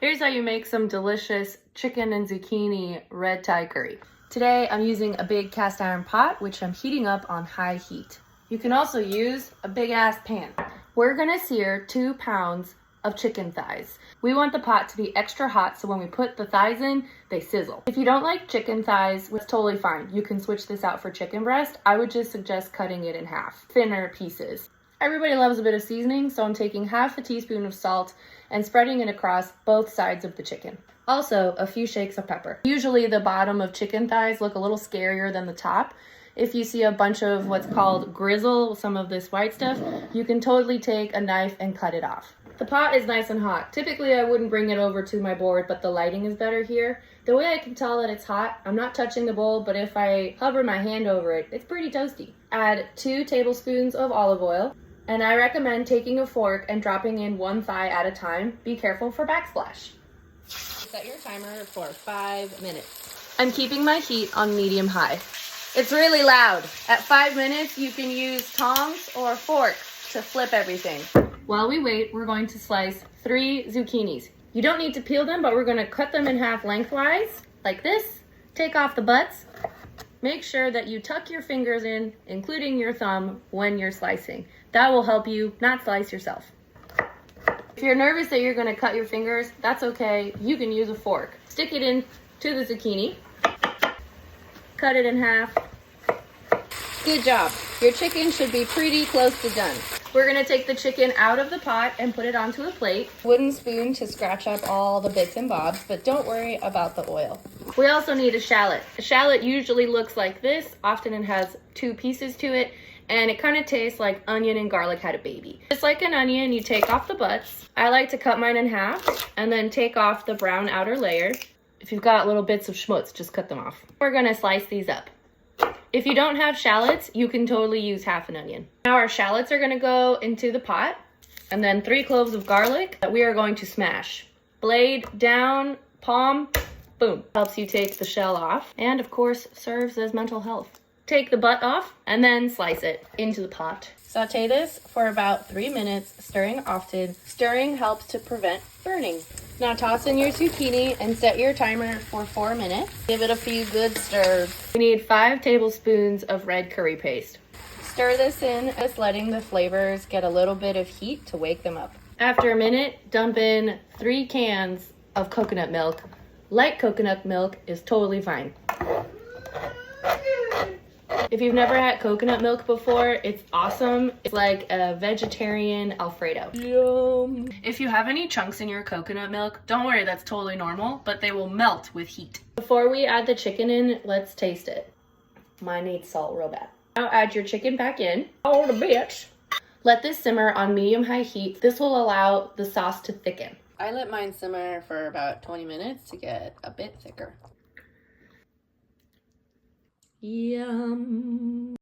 Here's how you make some delicious chicken and zucchini red Thai curry. Today I'm using a big cast iron pot, which I'm heating up on high heat. You can also use a big ass pan. We're gonna sear 2 pounds of chicken thighs. We want the pot to be extra hot so when we put the thighs in, they sizzle. If you don't like chicken thighs, it's totally fine. You can switch this out for chicken breast. I would just suggest cutting it in half, thinner pieces. Everybody loves a bit of seasoning, so I'm taking half a teaspoon of salt and spreading it across both sides of the chicken. Also, a few shakes of pepper. Usually the bottom of chicken thighs look a little scarier than the top. If you see a bunch of what's called grizzle, some of this white stuff, you can totally take a knife and cut it off. The pot is nice and hot. Typically I wouldn't bring it over to my board, but the lighting is better here. The way I can tell that it's hot, I'm not touching the bowl, but if I hover my hand over it, it's pretty toasty. Add 2 tablespoons of olive oil. And I recommend taking a fork and dropping in one thigh at a time. Be careful for backsplash. Set your timer for 5 minutes. I'm keeping my heat on medium high. It's really loud. At 5 minutes, you can use tongs or a fork to flip everything. While we wait, we're going to slice 3 zucchinis. You don't need to peel them, but we're gonna cut them in half lengthwise, like this. Take off the butts. Make sure that you tuck your fingers in, including your thumb, when you're slicing. That will help you not slice yourself. If you're nervous that you're gonna cut your fingers, that's okay. You can use a fork. Stick it in to the zucchini. Cut it in half. Good job. Your chicken should be pretty close to done. We're gonna take the chicken out of the pot and put it onto a plate. Wooden spoon to scratch up all the bits and bobs, but don't worry about the oil. We also need a shallot. A shallot usually looks like this. Often it has 2 pieces to it, and it kind of tastes like onion and garlic had a baby. Just like an onion, you take off the butts. I like to cut mine in half and then take off the brown outer layer. If you've got little bits of schmutz, just cut them off. We're gonna slice these up. If you don't have shallots, you can totally use half an onion. Now our shallots are gonna go into the pot, and then 3 cloves of garlic that we are going to smash. Blade down, palm, boom. Helps you take the shell off, and of course serves as mental health. Take the butt off and then slice it into the pot. Saute this for about 3 minutes, stirring often. Stirring helps to prevent burning. Now toss in your zucchini and set your timer for 4 minutes. Give it a few good stirs. We need 5 tablespoons of red curry paste. Stir this in, just letting the flavors get a little bit of heat to wake them up. After a minute, dump in 3 cans of coconut milk. Light coconut milk is totally fine. If you've never had coconut milk before, it's awesome. It's like a vegetarian Alfredo. Yum. If you have any chunks in your coconut milk, don't worry, that's totally normal, but they will melt with heat. Before we add the chicken in, let's taste it. Mine needs salt real bad. Now add your chicken back in. Oh, the bitch. Let this simmer on medium-high heat. This will allow the sauce to thicken. I let mine simmer for about 20 minutes to get a bit thicker. Yum.